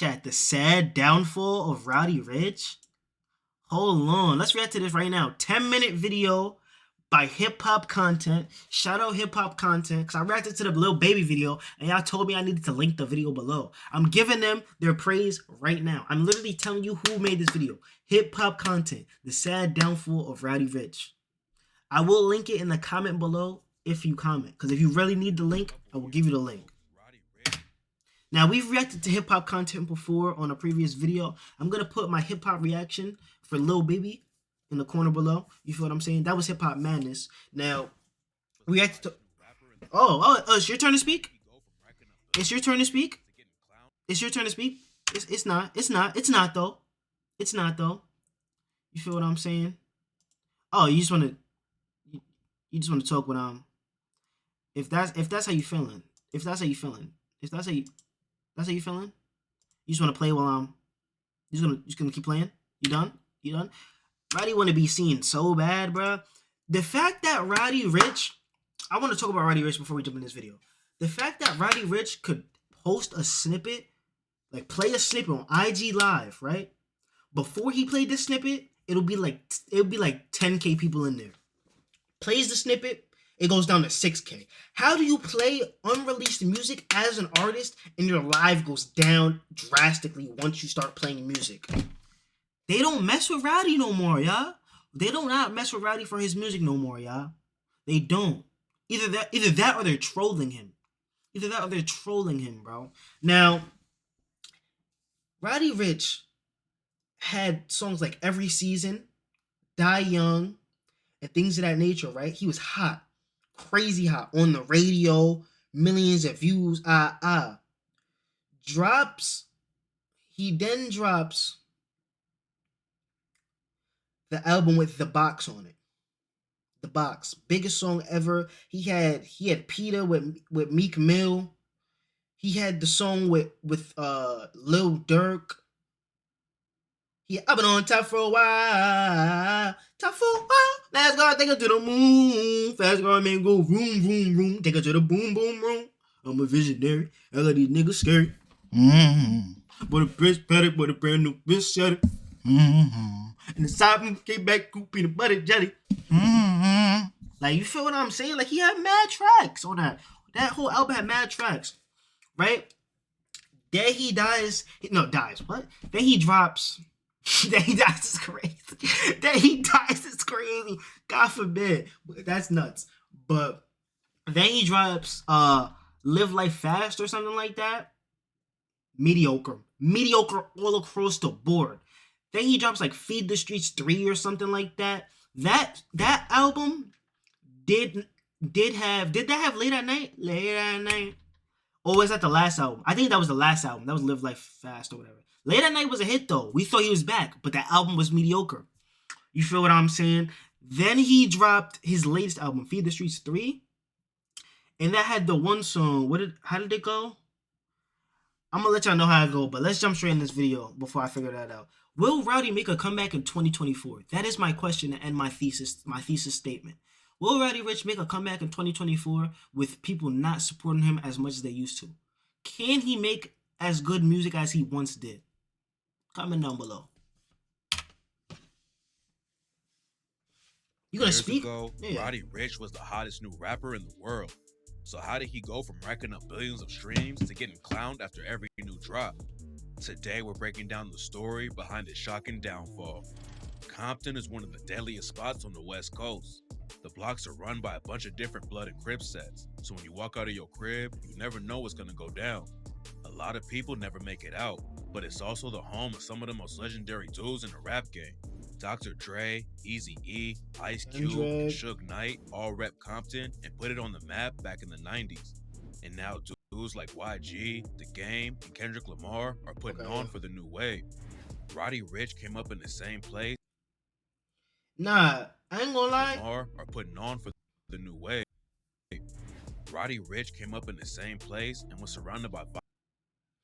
Chat, the sad downfall of Roddy Ricch. Hold on, let's react to this right now. 10-minute video by Hip Hop Content. Shout out Hip Hop Content, because I reacted to the Lil Baby video, and y'all told me I needed to link the video below. I'm giving them their praise right now. I'm literally telling you who made this video. Hip Hop Content, the sad downfall of Roddy Ricch. I will link it in the comment below if you comment, because if you really need the link, I will give you the link. Now, we've reacted to hip-hop content before on a previous video. I'm going to put my hip-hop reaction for Lil Baby in the corner below. You feel what I'm saying? That was hip-hop madness. Now, we reacted to... Oh, it's your turn to speak? It's your turn to speak? It's your turn to speak? It's not though. It's not though. You feel what I'm saying? Oh, you just want to talk with if that's how you feeling. That's how you feeling? You just want to play while you just gonna keep playing? You done? Roddy want to be seen so bad, bro. The fact that Roddy Ricch, I want to talk about Roddy Ricch before we jump in this video. The fact that Roddy Ricch could post a snippet, like play a snippet on IG Live, right? Before he played this snippet, it'll be like 10K people in there. Plays the snippet, it goes down to 6K. How do you play unreleased music as an artist and your live goes down drastically once you start playing music? They don't mess with Roddy no more, y'all. They do not mess with Roddy for his music no more, y'all. They don't. Either that or they're trolling him. Bro. Now, Roddy Ricch had songs like Every Season, Die Young, and things of that nature, right? He was hot. Crazy hot on the radio, millions of views. He then drops the album with The Box on it. The Box, biggest song ever. He had Peter with Meek Mill. He had the song with Lil Durk. I've been on top for a while. Let's go, take her to the moon. Fast girl, man, go vroom, vroom, vroom. Take her to the boom, boom, room. I'm a visionary. I got these niggas scary. But a bitch paddock, but a brand new bitch shutter. And the side came back, peanut butter jelly. Like, you feel what I'm saying? Like, he had mad tracks on that. That whole album had mad tracks, right? Then he dies. What? Then he drops. Then he dies is crazy. God forbid. That's nuts. But then he drops Live Life Fast or something like that. Mediocre all across the board. Then he drops like Feed the Streets 3 or something like that. That album did that have Late at Night? Or was that the last album? I think that was the last album. That was Live Life Fast or whatever. Late at Night was a hit though. We thought he was back, but that album was mediocre. You feel what I'm saying? Then he dropped his latest album, Feed the Streets 3. And that had the one song. How did it go? I'm gonna let y'all know how it go, but let's jump straight in this video before I figure that out. Will Roddy make a comeback in 2024? That is my question and my thesis statement. Will Roddy Ricch make a comeback in 2024 with people not supporting him as much as they used to? Can he make as good music as he once did? Comment down below. You gonna speak? Yeah. Roddy Ricch was the hottest new rapper in the world. So how did he go from racking up billions of streams to getting clowned after every new drop? Today we're breaking down the story behind his shocking downfall. Compton is one of the deadliest spots on the West Coast. The blocks are run by a bunch of different blood and crib sets, so when you walk out of your crib, you never know what's gonna go down. A lot of people never make it out, but it's also the home of some of the most legendary dudes in the rap game. Dr. Dre, Eazy-E, Ice Cube, and Suge Knight all rep Compton and put it on the map back in the 90s. And now dudes like YG, The Game, and Kendrick Lamar are putting on for the new wave. Roddy Ricch came up in the same place. Nah, I ain't gonna lie. Lamar are putting on for the new wave. Roddy Ricch came up in the same place and was surrounded by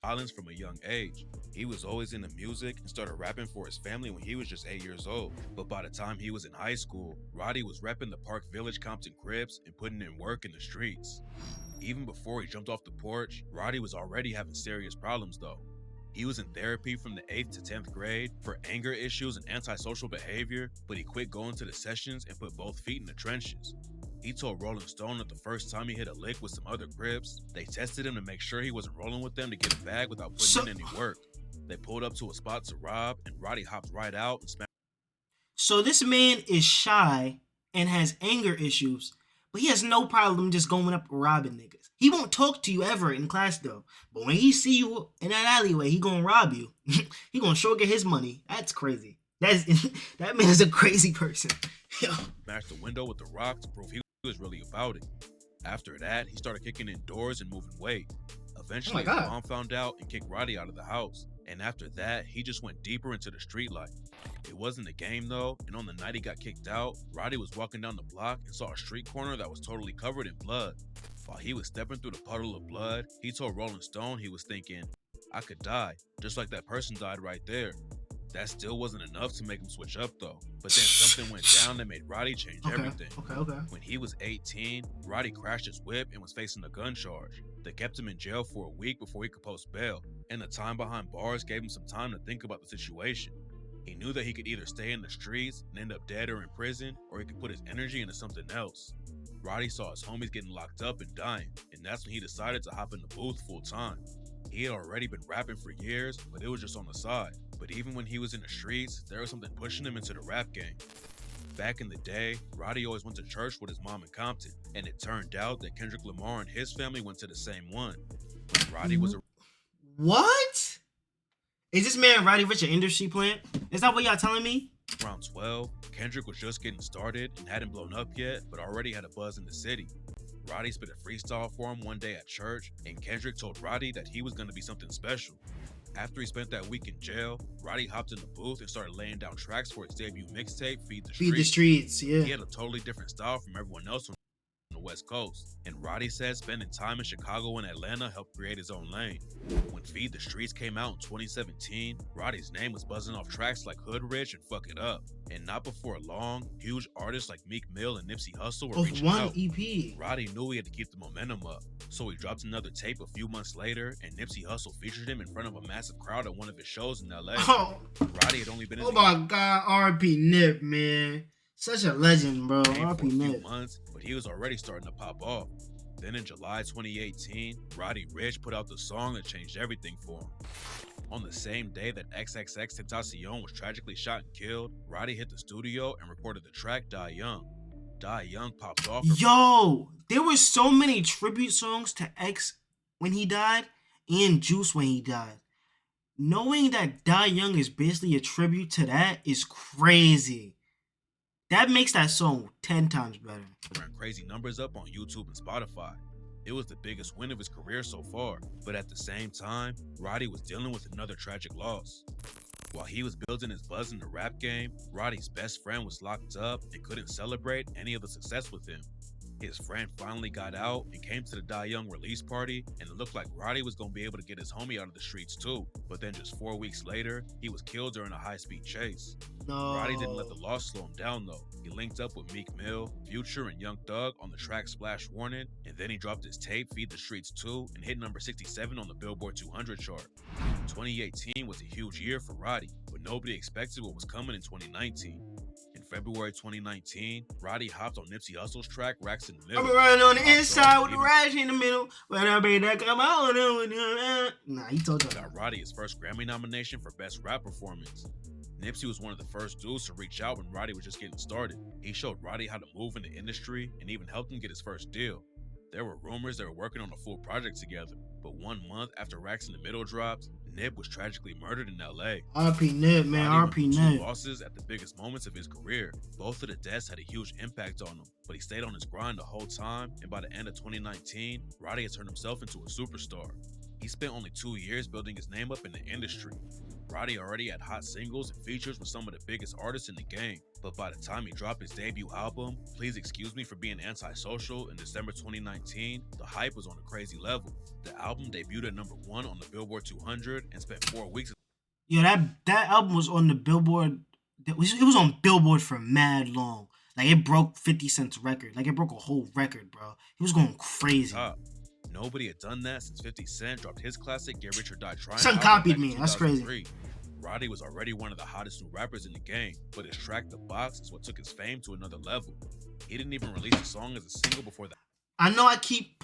violence from a young age. He was always into music and started rapping for his family when he was just 8 years old. But by the time he was in high school, Roddy was repping the Park Village Compton cribs and putting in work in the streets. Even before he jumped off the porch, Roddy was already having serious problems though. He was in therapy from the 8th to 10th grade for anger issues and antisocial behavior, but he quit going to the sessions and put both feet in the trenches. He told Rolling Stone that the first time he hit a lick with some other Crips, they tested him to make sure he wasn't rolling with them to get a bag without putting in any work. They pulled up to a spot to rob, and Roddy hopped right out and smacked. So this man is shy and has anger issues, but he has no problem just going up and robbing niggas. He won't talk to you ever in class though. But when he see you in that alleyway, he gonna rob you. He gonna sure get his money. That's crazy. That man is a crazy person. Smashed the window with the rock to prove he was really about it. After that, he started kicking in doors and moving weight. Eventually, his mom found out and kicked Roddy out of the house. And after that, he just went deeper into the street life. It wasn't a game though, and on the night he got kicked out, Roddy was walking down the block and saw a street corner that was totally covered in blood. While he was stepping through the puddle of blood, he told Rolling Stone he was thinking, I could die, just like that person died right there. That still wasn't enough to make him switch up though, but then something went down that made Roddy change everything. When he was 18, Roddy crashed his whip and was facing a gun charge. They kept him in jail for a week before he could post bail, and the time behind bars gave him some time to think about the situation. He knew that he could either stay in the streets and end up dead or in prison, or he could put his energy into something else. Roddy saw his homies getting locked up and dying, and that's when he decided to hop in the booth full time. He had already been rapping for years, but it was just on the side. But even when he was in the streets, there was something pushing him into the rap game. Back in the day, Roddy always went to church with his mom in Compton, and it turned out that Kendrick Lamar and his family went to the same one. When Roddy was What? Is this man Roddy Ricch an industry plant? Is that what y'all telling me? around 12, Kendrick was just getting started and hadn't blown up yet, but already had a buzz in the city. Roddy spit a freestyle for him one day at church, and Kendrick told Roddy that he was going to be something special. After he spent that week in jail, Roddy hopped in the booth and started laying down tracks for his debut mixtape, Feed the Streets. Yeah. He had a totally different style from everyone else on the West Coast, and Roddy said spending time in Chicago and Atlanta helped create his own lane. When Feed the Streets came out in 2017, Roddy's name was buzzing off tracks like Hood Rich and Fuck It Up. And not before long, huge artists like Meek Mill and Nipsey Hussle were reaching out. EP. Roddy knew he had to keep the momentum up, so he dropped another tape a few months later, and Nipsey Hussle featured him in front of a massive crowd at one of his shows in LA. Roddy had only been in God, R.P. Nip, man. Such a legend, bro. R.P. Nip. Months, but he was already starting to pop off. Then in July 2018, Roddy Ricch put out the song that changed everything for him. On the same day that XXXTentacion was tragically shot and killed, Roddy hit the studio and recorded the track Die Young. Die Young popped off. Yo, there were so many tribute songs to X when he died and Juice when he died. Knowing that Die Young is basically a tribute to that is crazy. That makes that song 10 times better. Ran crazy numbers up on YouTube and Spotify. It was the biggest win of his career so far, but at the same time, Roddy was dealing with another tragic loss. While he was building his buzz in the rap game, Roddy's best friend was locked up and couldn't celebrate any of the success with him. His friend finally got out and came to the Die Young release party, and it looked like Roddy was going to be able to get his homie out of the streets too. But then just 4 weeks later, he was killed during a high-speed chase. No. Roddy didn't let the loss slow him down though. He linked up with Meek Mill, Future, and Young Thug on the track Splash Warning, and then he dropped his tape Feed the Streets 2 and hit number 67 on the Billboard 200 chart. 2018 was a huge year for Roddy, but nobody expected what was coming in 2019. In February 2019, Roddy hopped on Nipsey Hussle's track Racks in the Middle. I'm running on the inside with the rash in the middle. When I made that come out, nah, he told you. Got Roddy his first Grammy nomination for Best Rap Performance. Nipsey was one of the first dudes to reach out when Roddy was just getting started. He showed Roddy how to move in the industry and even helped him get his first deal. There were rumors they were working on a full project together, but 1 month after Racks in the Middle dropped, Nip was tragically murdered in LA. R.P. Nip, man, R.P. Nip. 2 losses at the biggest moments of his career. Both of the deaths had a huge impact on him, but he stayed on his grind the whole time, and by the end of 2019, Roddy had turned himself into a superstar. He spent only 2 years building his name up in the industry. Roddy already had hot singles and features with some of the biggest artists in the game, but by the time he dropped his debut album, Please Excuse Me for Being Antisocial, in December 2019, the hype was on a crazy level. The album debuted at number 1 on the Billboard 200 and spent 4 weeks. Yo, that album was on the Billboard. It was on Billboard for mad long. Like, it broke 50 Cent's record. Like, it broke a whole record, bro. He was going crazy. Nobody had done that since 50 Cent dropped his classic Get Rich or Die Trying Son album copied back in me. That's crazy. 2003. Roddy was already one of the hottest new rappers in the game, but his track The Box is what took his fame to another level. He didn't even release a song as a single before that. I know I keep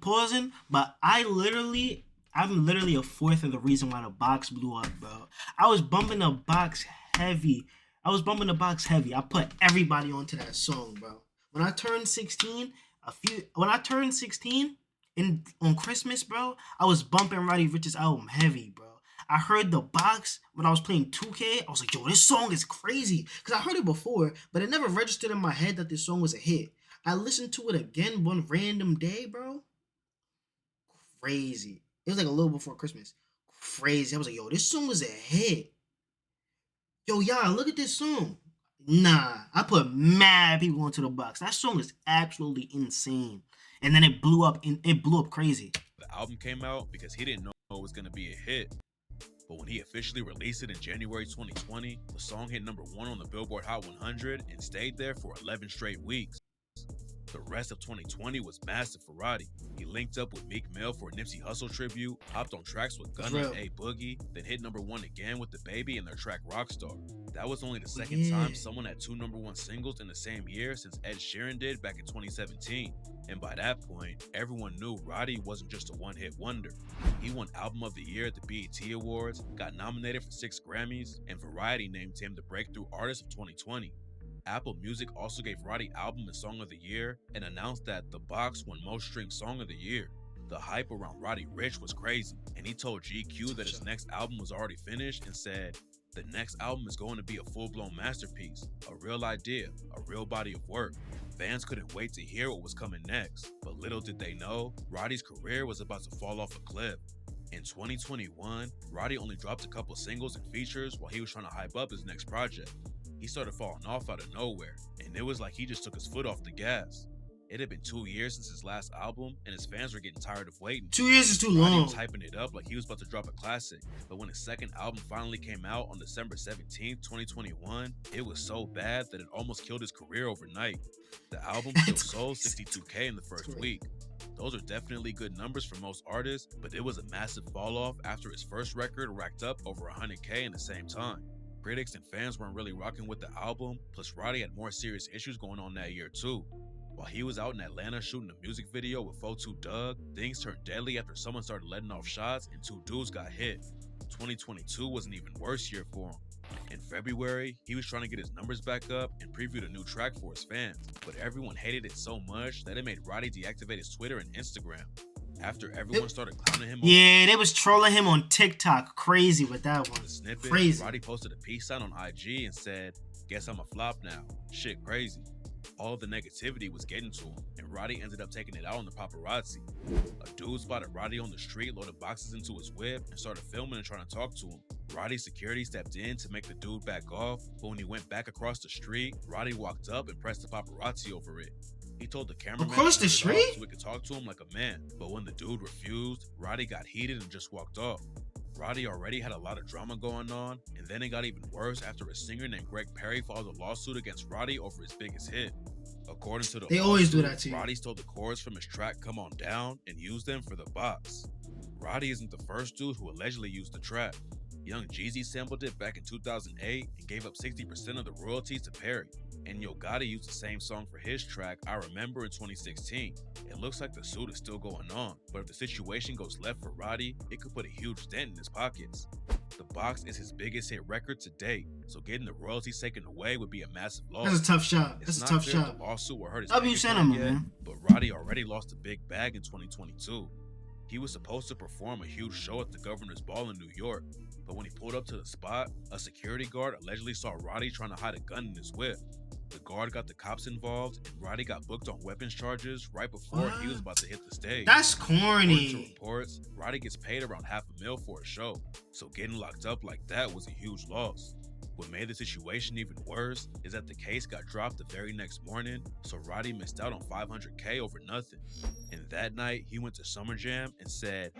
pausing, but I'm literally a fourth of the reason why The Box blew up, bro. I was bumping The Box heavy. I put everybody onto that song, bro. When I turned 16, on Christmas, bro, I was bumping Roddy Ricch's album heavy, bro. I heard The Box when I was playing 2K. I was like, yo, this song is crazy. Because I heard it before, but it never registered in my head that this song was a hit. I listened to it again one random day, bro. Crazy. It was like a little before Christmas. Crazy. I was like, yo, this song was a hit. Yo, y'all, look at this song. Nah, I put mad people onto The Box. That song is absolutely insane. And then it blew up crazy. The album came out because he didn't know it was going to be a hit. But when he officially released it in January 2020, the song hit #1 on the Billboard Hot 100 and stayed there for 11 straight weeks. The rest of 2020 was massive for Roddy. He linked up with Meek Mill for a Nipsey Hussle tribute, hopped on tracks with Gunna and A Boogie, then hit #1 again with DaBaby and their track Rockstar. That was only the second time someone had 2 #1 singles in the same year since Ed Sheeran did back in 2017. And by that point, everyone knew Roddy wasn't just a one-hit wonder. He won Album of the Year at the BET Awards, got nominated for 6 Grammys, and Variety named him the Breakthrough Artist of 2020. Apple Music also gave Roddy Album and Song of the Year and announced that The Box won Most Streamed Song of the Year. The hype around Roddy Ricch was crazy, and he told GQ that his next album was already finished and said, "The next album is going to be a full-blown masterpiece, a real idea, a real body of work." Fans couldn't wait to hear what was coming next, but little did they know, Roddy's career was about to fall off a cliff. In 2021, Roddy only dropped a couple singles and features while he was trying to hype up his next project. He started falling off out of nowhere, and it was like he just took his foot off the gas. It had been 2 years since his last album, and his fans were getting tired of waiting. 2 years is too Roddy long. was hyping it up like he was about to drop a classic, but when his second album finally came out on December 17th, 2021, it was so bad that it almost killed his career overnight. The album still sold 62K in the first week. Those are definitely good numbers for most artists, but it was a massive fall off after his first record racked up over 100K in the same time. Critics and fans weren't really rocking with the album, plus Roddy had more serious issues going on that year too. While he was out in Atlanta shooting a music video with 42 Doug, things turned deadly after someone started letting off shots and 2 dudes got hit. 2022 was an even worse year for him. In February, he was trying to get his numbers back up and previewed a new track for his fans, but everyone hated it so much that it made Roddy deactivate his Twitter and Instagram. After everyone started clowning him, they was trolling him on TikTok. Crazy with that one. The snippet, crazy. Roddy posted a peace sign on IG and said, "Guess I'm a flop now. Shit crazy." All of the negativity was getting to him, and Roddy ended up taking it out on the paparazzi. A dude spotted Roddy on the street, loaded boxes into his whip, and started filming and trying to talk to him. Roddy's security stepped in to make the dude back off, but when he went back across the street, Roddy walked up and pressed the paparazzi over it. He told the cameraman across the street so we could talk to him like a man, but when the dude refused, Roddy got heated and just walked off. Roddy already had a lot of drama going on, and then it got even worse after a singer named Greg Perry filed a lawsuit against Roddy over his biggest hit. According to the They always do that to you. Roddy stole the chords from his track Come On Down and used them for The Box. Roddy isn't the first dude who allegedly used the track. Young Jeezy sampled it back in 2008 and gave up 60% of the royalties to Perry. And Yo Gotti used the same song for his track I Remember in 2016. It looks like the suit is still going on, but if the situation goes left for Roddy, it could put a huge dent in his pockets. The Box is his biggest hit record to date, so getting the royalties taken away would be a massive loss. That's a tough shot. It's That's a tough not clear if shot. the lawsuit will hurt his W bank sentiment, account yet, man. but Roddy already lost a big bag in 2022. He was supposed to perform a huge show at the Governor's Ball in New York, but when he pulled up to the spot, a security guard allegedly saw Roddy trying to hide a gun in his whip. The guard got the cops involved, and Roddy got booked on weapons charges right before he was about to hit the stage. That's According to corny. reports, Roddy gets paid around $500,000 for a show, so getting locked up like that was a huge loss. What made the situation even worse is that the case got dropped the very next morning, so Roddy missed out on $500K over nothing. And that night, he went to Summer Jam and said,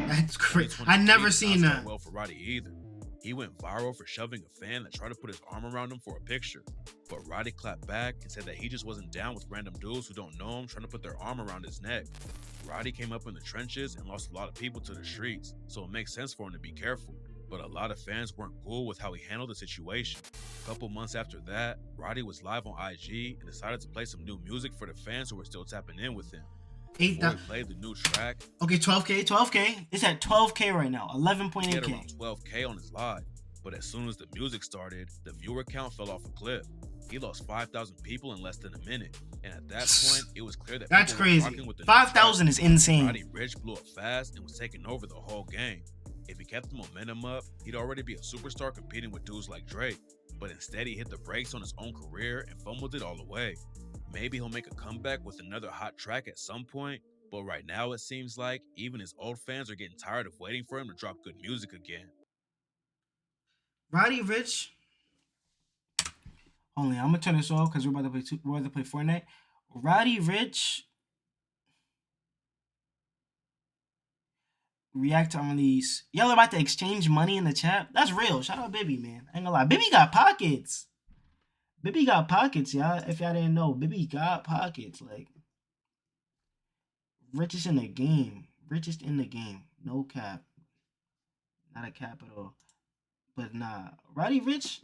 That's crazy. I never seen that. Well for Roddy either. He went viral for shoving a fan that tried to put his arm around him for a picture. But Roddy clapped back and said that he just wasn't down with random dudes who don't know him trying to put their arm around his neck. Roddy came up in the trenches and lost a lot of people to the streets, so it makes sense for him to be careful. But a lot of fans weren't cool with how he handled the situation. A couple months after that, Roddy was live on IG and decided to play some new music for the fans who were still tapping in with him. Before he played the new track, okay, 12K. It's at 12K right now, he had 11.8K. around 12K on his live. But as soon as the music started, the viewer count fell off a cliff. He lost 5,000 people in less than a minute. And at that point, it was clear that That's people were crazy. rocking with the 5,000 is insane. Roddy Ricch blew up fast and was taking over the whole game. If he kept the momentum up, he'd already be a superstar competing with dudes like Drake. But instead, he hit the brakes on his own career and fumbled it all away. Maybe he'll make a comeback with another hot track at some point, but right now it seems like even his old fans are getting tired of waiting for him to drop good music again. Roddy Ricch. Only I'm gonna turn this off because we're about to play Fortnite. Roddy Ricch react on release. Y'all about to exchange money in the chat. That's real. Shout out Bibby, man. I ain't gonna lie. Bibby got pockets. Bibby got pockets, y'all. If y'all didn't know, Bibby got pockets. Like, richest in the game. Richest in the game. No cap. Not a cap at all. But nah. Roddy Ricch,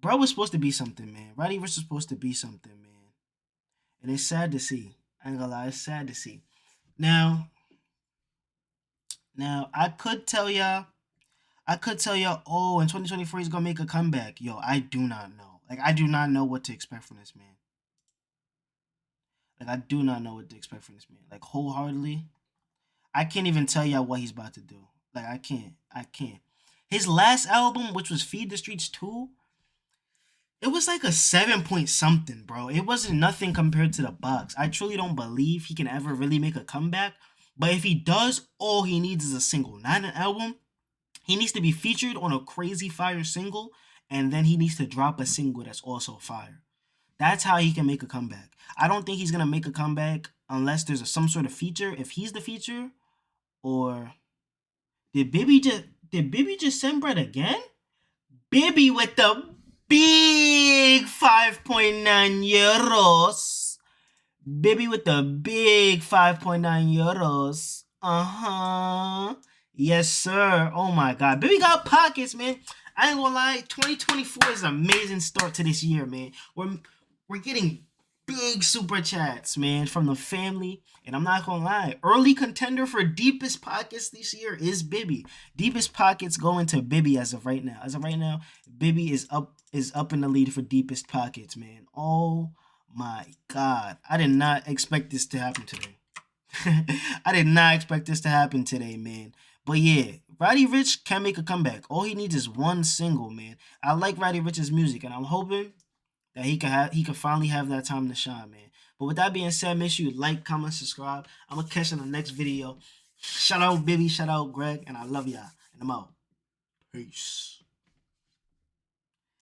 bro was supposed to be something, man. Roddy Ricch was supposed to be something, man. And it's sad to see. I ain't gonna lie, it's sad to see. Now, I could tell y'all, oh, in 2024 he's gonna make a comeback. Yo, I do not know. Like, I do not know what to expect from this man. Like, I do not know what to expect from this man. Like, wholeheartedly, I can't even tell y'all what he's about to do. Like, I can't. His last album, which was Feed the Streets 2, it was like a 7 point something, bro. It wasn't nothing compared to the Bucks. I truly don't believe he can ever really make a comeback. But if he does, all he needs is a single, not an album. He needs to be featured on a crazy fire single, and then he needs to drop a single that's also fire. That's how he can make a comeback. I don't think he's gonna make a comeback unless there's some sort of feature. If he's the feature, or did Bibby just send bread again? Bibby with the big 5.9 euros. Bibby with the big 5.9 euros. Yes, sir. Oh my God. Bibby got pockets, man. I ain't gonna lie. 2024 is an amazing start to this year, man. We're getting big super chats, man, from the family. And I'm not gonna lie. Early contender for deepest pockets this year is Bibby. Deepest pockets going to Bibby as of right now. Bibby is up in the lead for deepest pockets, man. Oh my God. I did not expect this to happen today. I did not expect this to happen today, man. But yeah, Roddy Ricch can make a comeback. All he needs is one single, man. I like Roddy Ricch's music, and I'm hoping that he can finally have that time to shine, man. But with that being said, make sure you like, comment, subscribe. I'm gonna catch you in the next video. Shout out Bibby, shout out Greg, and I love y'all. And I'm out. Peace.